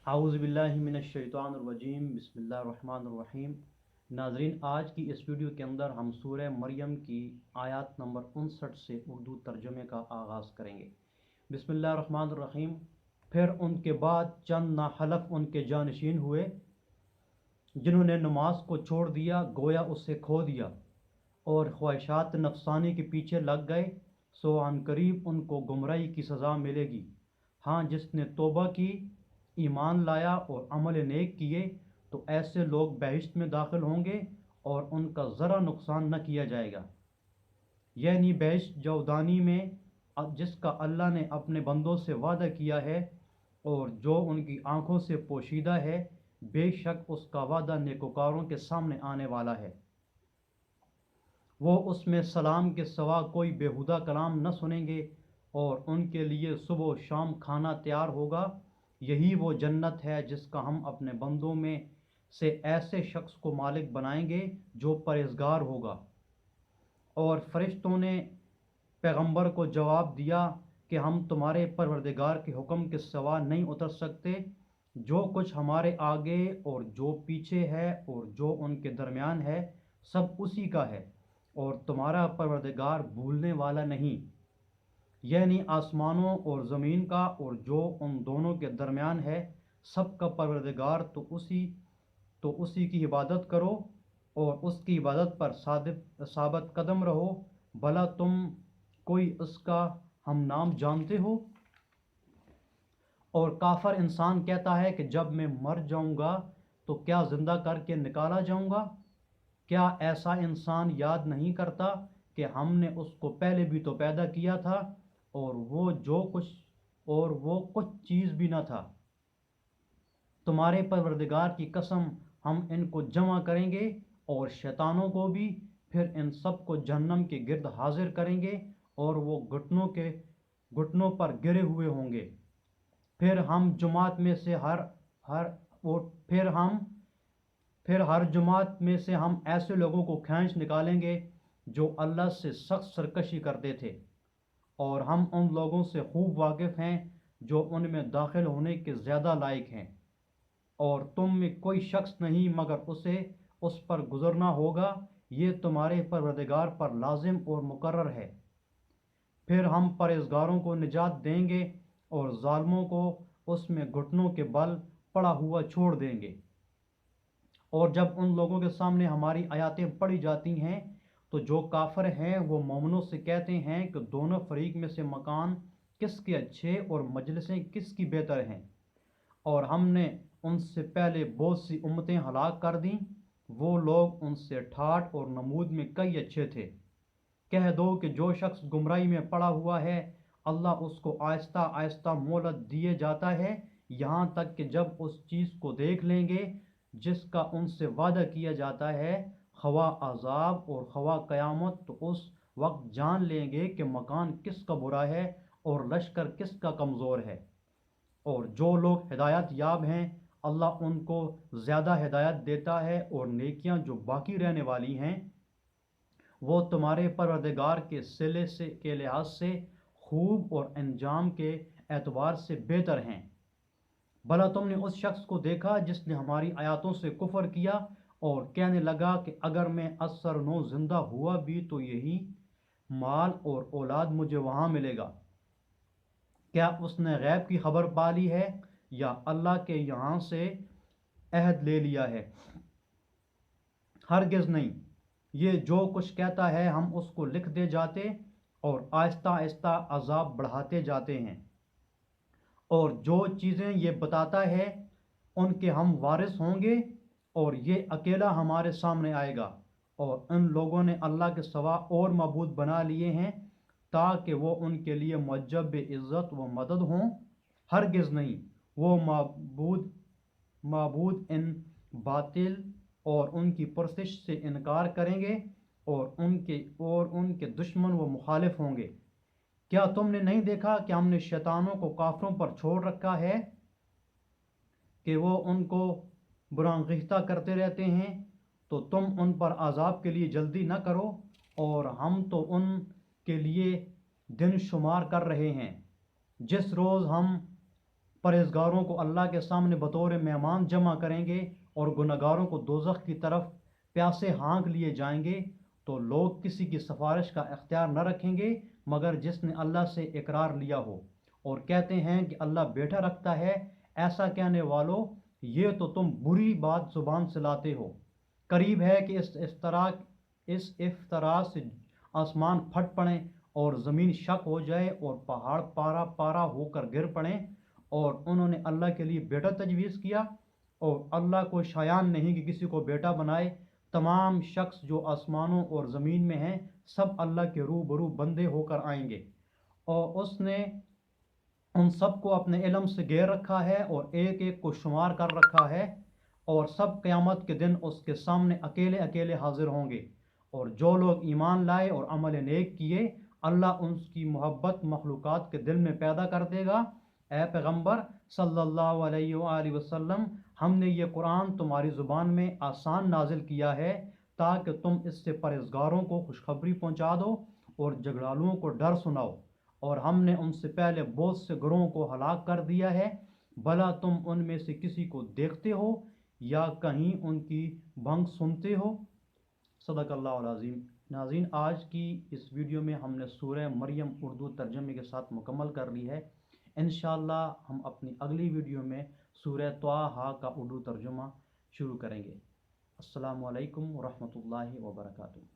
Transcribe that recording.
आऊज़ बिल्लाहि मिनश्शैतानिर्रजीम बिस्मिल्लाहिर्रहमानिर्रहीम। नाज़रीन, आज की इस वीडियो के अंदर हम सूरह मरियम की आयत नंबर 59 से उर्दू तर्जुमे का आगाज़ करेंगे। बिस्मिल्लाहिर्रहमानिर्रहीम। फिर उनके बाद चंद नाहलफ उनके जानशीन हुए जिन्होंने नमाज को छोड़ दिया, गोया उसे खो दिया और ख्वाहिशात नफसानी के पीछे लग गए, सो अनकरीब उनको गुमराही की सज़ा मिलेगी। हाँ, जिसने तौबा की, ईमान लाया और अमल नेक किए तो ऐसे लोग बहिश्त में दाखिल होंगे और उनका ज़रा नुकसान न किया जाएगा। यानी बहिश्त जवदानी में जिसका अल्लाह ने अपने बंदों से वादा किया है और जो उनकी आंखों से पोशीदा है, बेशक उसका वादा नेकोकारों के सामने आने वाला है। वो उसमें सलाम के सिवा कोई बेहुदा कलाम न सुनेंगे और उनके लिए सुबह शाम खाना तैयार होगा। यही वो जन्नत है जिसका हम अपने बंदों में से ऐसे शख्स को मालिक बनाएंगे जो परहेजगार होगा। और फरिश्तों ने पैगंबर को जवाब दिया कि हम तुम्हारे परवरदिगार के हुक्म के सिवा नहीं उतर सकते। जो कुछ हमारे आगे और जो पीछे है और जो उनके दरमियान है, सब उसी का है और तुम्हारा परवरदिगार भूलने वाला नहीं। यानी आसमानों और ज़मीन का और जो उन दोनों के दरमियान है, सब का परवरदिगार तो उसी की इबादत करो और उसकी इबादत पर साबित कदम रहो। भला तुम कोई उसका हम नाम जानते हो? और काफर इंसान कहता है कि जब मैं मर जाऊंगा तो क्या ज़िंदा करके निकाला जाऊंगा? क्या ऐसा इंसान याद नहीं करता कि हमने उसको पहले भी तो पैदा किया था और वो कुछ चीज़ भी न था। तुम्हारे परवरदिगार की कसम, हम इनको जमा करेंगे और शैतानों को भी, फिर इन सब को जहन्नम के गिर्द हाजिर करेंगे और वो घुटनों पर गिरे हुए होंगे। फिर हम जुमात में से हर और फिर हर जुमात में से हम ऐसे लोगों को खींच निकालेंगे जो अल्लाह से सख्त सरकशी करते थे, और हम उन लोगों से खूब वाकिफ़ हैं जो उनमें दाखिल होने के ज़्यादा लायक हैं। और तुम में कोई शख्स नहीं मगर उसे उस पर गुजरना होगा। ये तुम्हारे परवरदिगार पर लाजिम और मुकर्रर है। फिर हम परहेजगारों को निजात देंगे और जालिमों को उसमें घुटनों के बल पड़ा हुआ छोड़ देंगे। और जब उन लोगों के सामने हमारी आयतें पढ़ी जाती हैं तो जो काफिर हैं वो मोमिनों से कहते हैं कि दोनों फरीक में से मकान किसके अच्छे और मजलिसें किसकी बेहतर हैं, और हमने उनसे पहले बहुत सी उम्मतें हलाक कर दीं। वो लोग उनसे ठाठ और नमूद में कई अच्छे थे। कह दो कि जो शख्स गुमराही में पड़ा हुआ है, अल्लाह उसको आहिस्ता आहिस्ता मोहलत दिए जाता है, यहाँ तक कि जब उस चीज़ को देख लेंगे जिसका उनसे वादा किया जाता है, खवा अजाब और खवा क़यामत, तो उस वक्त जान लेंगे कि मकान किसका बुरा है और लश्कर किसका कमज़ोर है। और जो लोग हिदायत याब हैं, अल्लाह उनको ज़्यादा हिदायत देता है, और नेकियां जो बाकी रहने वाली हैं वो तुम्हारे परवरदिगार के के लिहाज से खूब और अंजाम के एतबार से बेहतर हैं। भला तुमने उस शख्स को देखा जिसने हमारी आयतों से कुफर किया और कहने लगा कि अगर मैं असर नो जिंदा हुआ भी तो यही माल और औलाद मुझे वहाँ मिलेगा। क्या उसने गैब की खबर पा ली है या अल्लाह के यहाँ से अहद ले लिया है? हरगिज़ नहीं। ये जो कुछ कहता है हम उसको लिख दे जाते और आहिस्ता आहिस्ता अजाब बढ़ाते जाते हैं। और जो चीज़ें ये बताता है उनके हम वारिस होंगे, और ये अकेला हमारे सामने आएगा। और उन लोगों ने अल्लाह के सिवा और मबूद बना लिए हैं ताकि वो उनके लिए मुअज्जब इज़्ज़त व मदद हों। हरगिज़ नहीं। वो मबूद इन बातिल और उनकी परस्तिश से इनकार करेंगे और उनके दुश्मन व मुखालिफ होंगे। क्या तुमने नहीं देखा कि हमने शैतानों को काफरों पर छोड़ रखा है कि वो उनको बुरांगीख्ता करते रहते हैं, तो तुम उन पर अजाब के लिए जल्दी न करो, और हम तो उन के लिए दिन शुमार कर रहे हैं। जिस रोज़ हम परहेज़गारों को अल्लाह के सामने बतौर मेहमान जमा करेंगे और गुनहगारों को दोज़ख की तरफ प्यासे हाँक लिए जाएंगे, तो लोग किसी की सिफारिश का इख्तियार न रखेंगे मगर जिसने अल्लाह से इकरार लिया हो, और कहते हैं कि अल्लाह बेटा रखता है। ऐसा कहने वालों, ये तो तुम बुरी बात ज़ुबान से लाते हो। करीब है कि इस इफ्तरा से आसमान फट पड़े और ज़मीन शक हो जाए और पहाड़ पारा पारा होकर गिर पड़े। और उन्होंने अल्लाह के लिए बेटा तजवीज़ किया, और अल्लाह को शायान नहीं कि किसी को बेटा बनाए। तमाम शख्स जो आसमानों और ज़मीन में हैं, सब अल्लाह के रूबरू बंदे होकर आएंगे, और उसने उन सब को अपने इल्म से घेर रखा है और एक एक को शुमार कर रखा है, और सब क़यामत के दिन उसके सामने अकेले अकेले हाजिर होंगे। और जो लोग ईमान लाए और अमल नेक किए, अल्लाह उनकी मोहब्बत मखलूक़ात के दिल में पैदा कर देगा। ए पैगम्बर सल्लल्लाहु अलैहि वसल्लम, हमने ये कुरान तुम्हारी ज़ुबान में आसान नाजिल किया है ताकि तुम इससे परहेज़गारों को खुशखबरी पहुँचा दो और झगड़ालुओं को डर सुनाओ। और हमने उनसे पहले बहुत से ग्रोहों को हलाक कर दिया है, भला तुम उनमें से किसी को देखते हो या कहीं उनकी भंग सुनते हो। सदक़ल्लाहुल अज़ीम। नाज़रीन, आज की इस वीडियो में हमने सूरह मरियम उर्दू तर्जमे के साथ मुकम्मल कर ली है। इंशाअल्लाह हम अपनी अगली वीडियो में सूरह त्वाहा का उर्दू तर्जुमा शुरू करेंगे। अस्सलामु अलैकुम व रहमतुल्लाहि व बरकातुहू।